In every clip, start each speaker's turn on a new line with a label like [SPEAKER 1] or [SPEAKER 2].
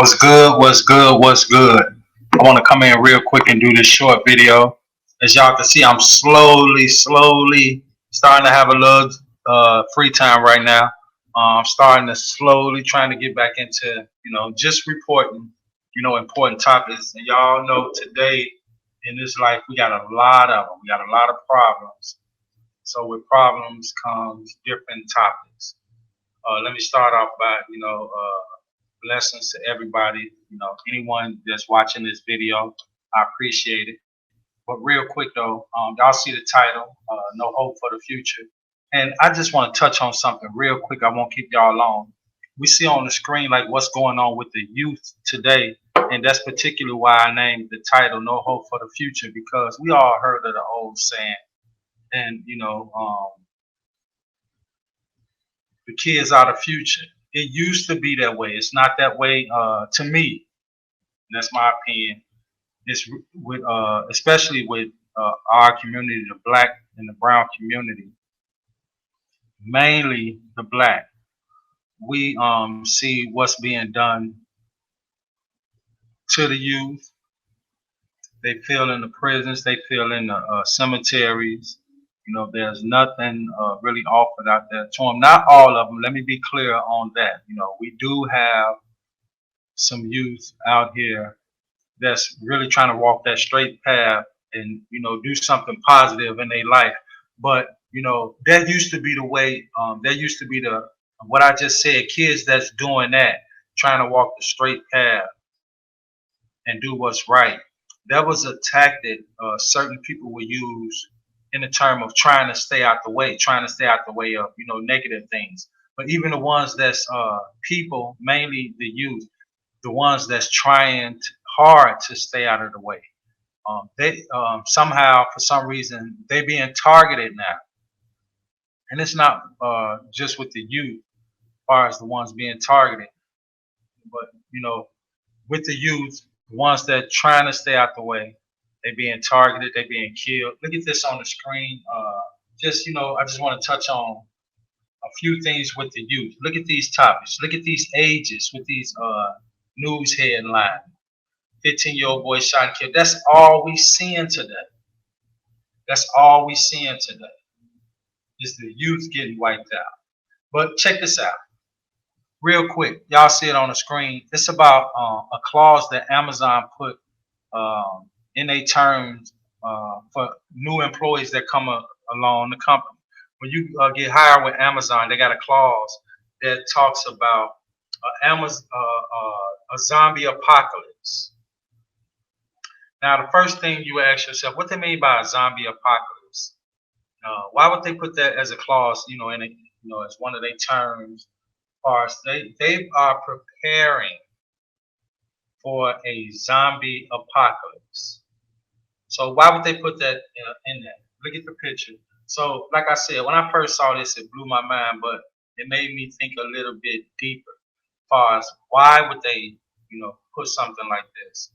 [SPEAKER 1] What's good? What's good? What's good? I want to come in real quick and do this short video. As y'all can see, I'm slowly starting to have a little free time right now. I'm starting to slowly trying to get back into, just reporting, important topics. And y'all know today in this life, we got a lot of them. We got a lot of problems. So with problems comes different topics. Let me start off by, blessings to everybody. Anyone that's watching this video, I appreciate it. But real quick though, y'all see the title, No Hope for the Future. And I just want to touch on something real quick. I won't keep y'all long. We see on the screen like what's going on with the youth today. And that's particularly why I named the title No Hope for the Future, because we all heard of the old saying. And, the kids are the future. It used to be that way. It's not that way to me. That's my opinion. It's with especially with our community, the black and the brown community, mainly the black. We see what's being done to the youth. They feel in the prisons. They feel in the cemeteries. There's nothing really offered out there to them. Not all of them. Let me be clear on that. We do have some youth out here that's really trying to walk that straight path and do something positive in their life. But that used to be the way. That used to be the what I just said. Kids that's doing that, trying to walk the straight path and do what's right. That was a tactic certain people would use in the term of trying to stay out the way, trying to stay out the way of negative things. But even the ones that's people, mainly the youth, the ones that's trying hard to stay out of the way. They somehow, for some reason, they being targeted now, and it's not just with the youth, as far as the ones being targeted, but with the youth, the ones that trying to stay out the way, they being targeted, they being killed. Look at this on the screen. Just I just want to touch on a few things with the youth. Look at these topics. Look at these ages with these news headlines. 15-year-old boy shot and killed. That's all we seeing today. That's all we seeing today is the youth getting wiped out. But check this out. Real quick, y'all see it on the screen. It's about a clause that Amazon put in their terms for new employees that come along the company. When you get hired with Amazon, they got a clause that talks about a zombie apocalypse. Now, the first thing you ask yourself, what they mean by a zombie apocalypse? Why would they put that as a clause, as one of their terms? As they are preparing for a zombie apocalypse. So why would they put that in there? Look at the picture. So, like I said, when I first saw this, it blew my mind, but it made me think a little bit deeper. As far as why would they, put something like this?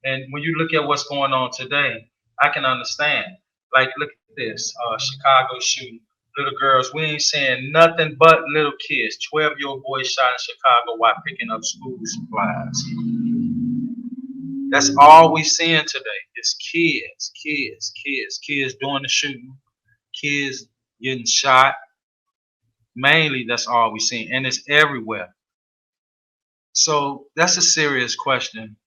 [SPEAKER 1] And when you look at what's going on today, I can understand. Like, look at this Chicago shooting. Little girls, we ain't saying nothing but little kids. 12-year-old boy shot in Chicago while picking up school supplies. That's all we seeing today. It's kids doing the shooting, kids getting shot. Mainly, that's all we seeing, and it's everywhere. So that's a serious question.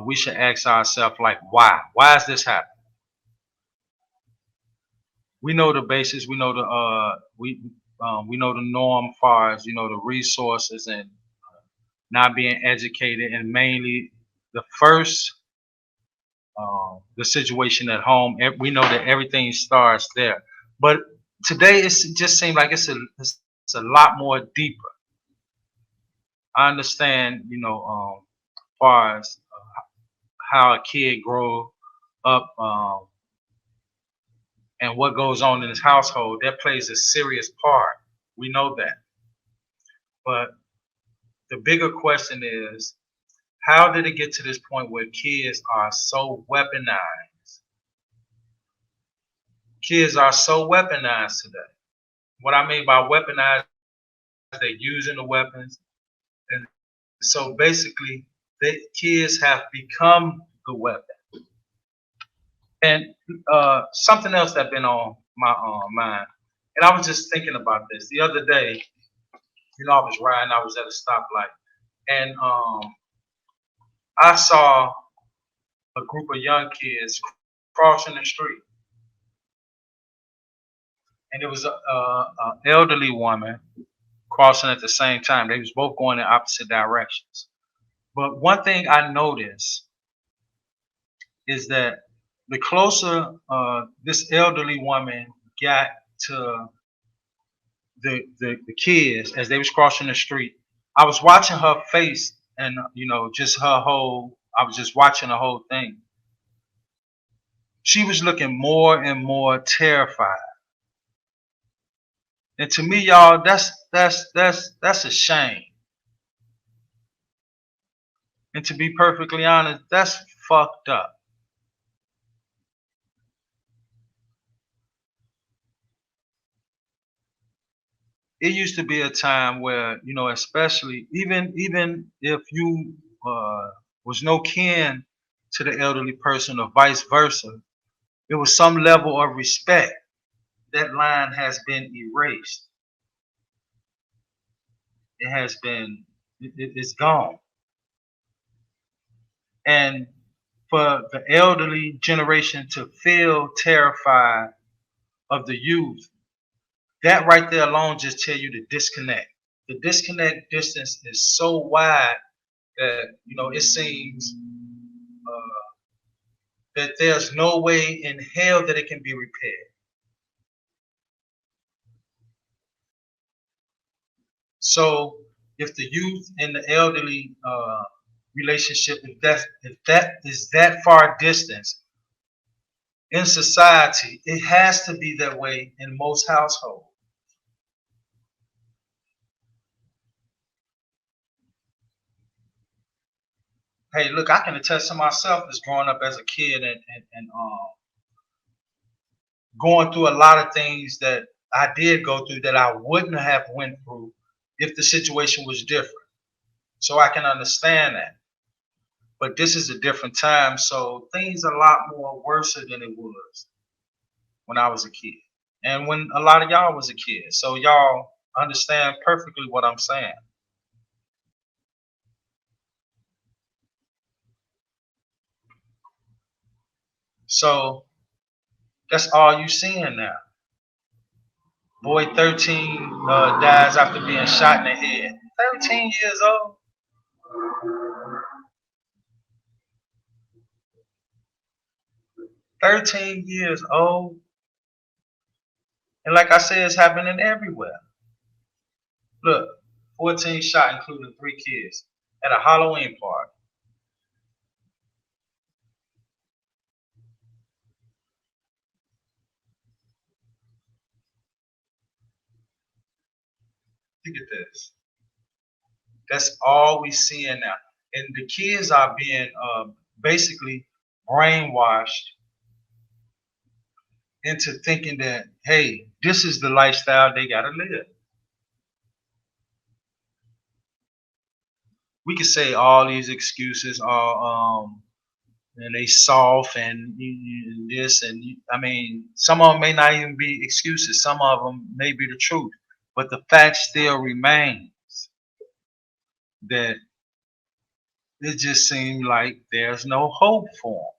[SPEAKER 1] We should ask ourselves, like, why? Why is this happening? We know the basis. We know the we know the norm, as far as the resources and not being educated, and mainly the first the situation at home. We know that everything starts there, but today it just seems like it's a lot more deeper. I understand, as far as how a kid grow up. And what goes on in his household, that plays a serious part. We know that. But the bigger question is, how did it get to this point where kids are so weaponized? Kids are so weaponized today. What I mean by weaponized, they're using the weapons, and So basically, the kids have become the weapon. And something else that been on my mind, and I was just thinking about this the other day. I was riding, I was at a stoplight, and I saw a group of young kids crossing the street, and it was a elderly woman crossing at the same time. They was both going in opposite directions. But one thing I noticed is that the closer this elderly woman got to the kids as they was crossing the street, I was watching her face and just her whole. I was just watching the whole thing. She was looking more and more terrified. And to me, y'all, that's a shame. And to be perfectly honest, that's fucked up. It used to be a time where, especially even if you was no kin to the elderly person or vice versa, there was some level of respect. That line has been erased. It has been, it's gone. And for the elderly generation to feel terrified of the youth, that right there alone just tell you the disconnect. The disconnect distance is so wide that it seems that there's no way in hell that it can be repaired. So if the youth and the elderly relationship, if that is that far distance in society, it has to be that way in most households. Hey, look, I can attest to myself as growing up as a kid and going through a lot of things that I did go through that I wouldn't have went through if the situation was different. So I can understand that. But this is a different time, so things are a lot more worse than it was when I was a kid. And when a lot of y'all was a kid. So y'all understand perfectly what I'm saying. So that's all you seeing now. Boy 13 dies after being shot in the head. 13 years old. 13 years old. And like I said, it's happening everywhere. Look, 14 shot, including 3 kids, at a Halloween party. Look at this. That's all we seeing now. And the kids are being basically brainwashed into thinking that, hey, this is the lifestyle they got to live. We could say all these excuses are, and they soft and this and I mean, some of them may not even be excuses. Some of them may be the truth, but the fact still remains that it just seems like there's no hope for them.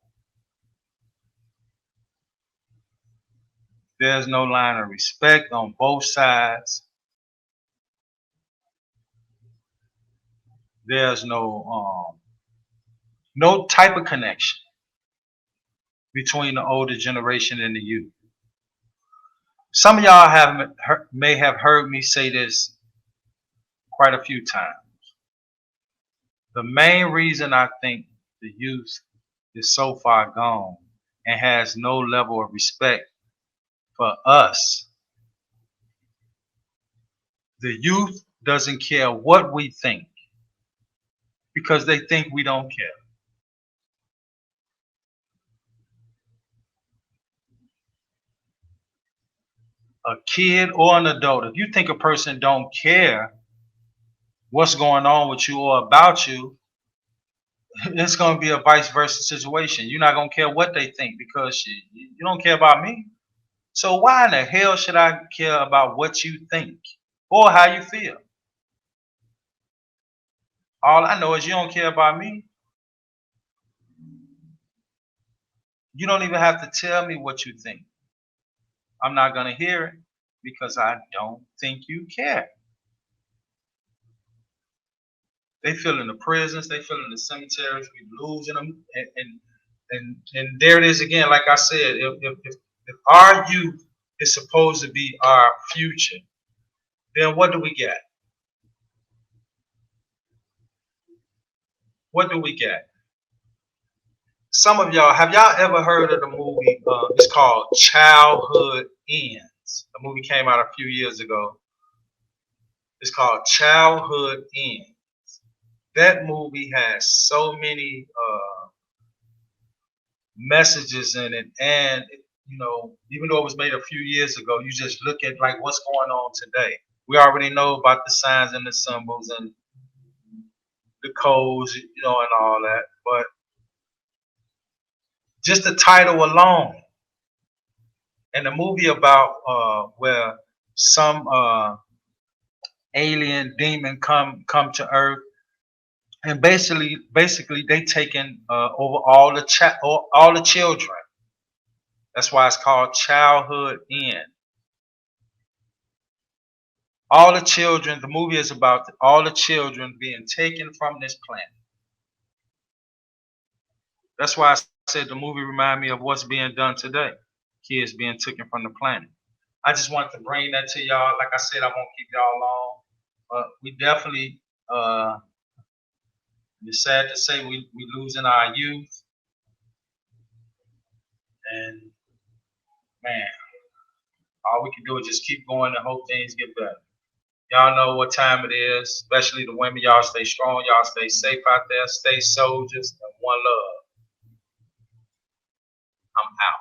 [SPEAKER 1] There's no line of respect on both sides. There's no type of connection between the older generation and the youth. Some of y'all may have heard me say this quite a few times. The main reason I think the youth is so far gone and has no level of respect for us, the youth doesn't care what we think because they think we don't care. A kid or an adult, if you think a person don't care, what's going on with you or about you, it's going to be a vice versa situation. You're not going to care what they think because you don't care about me. So why in the hell should I care about what you think or how you feel? All I know is you don't care about me. You don't even have to tell me what you think. I'm not going to hear it because I don't think you care. They fill in the prisons, they fill in the cemeteries, we losing them, and there it is again. Like I said, if our youth is supposed to be our future, then what do we get? What do we get? Some of y'all, have y'all ever heard of the movie? It's called Childhood Ends. The movie came out a few years ago. It's called Childhood Ends. That movie has so many messages in it, and even though it was made a few years ago, you just look at like what's going on today. We already know about the signs and the symbols and the codes, and all that. But just the title alone, and the movie about where some alien demon come to Earth, and basically they taking over all the children. That's why it's called Childhood End. All the children, the movie is about all the children being taken from this planet. That's why I said the movie remind me of what's being done today. Kids being taken from the planet. I just wanted to bring that to y'all. Like I said, I won't keep y'all long. But we definitely, it's sad to say we losing our youth. And man, all we can do is just keep going and hope things get better. Y'all know what time it is, especially the women. Y'all stay strong. Y'all stay safe out there. Stay soldiers and one love. I'm out.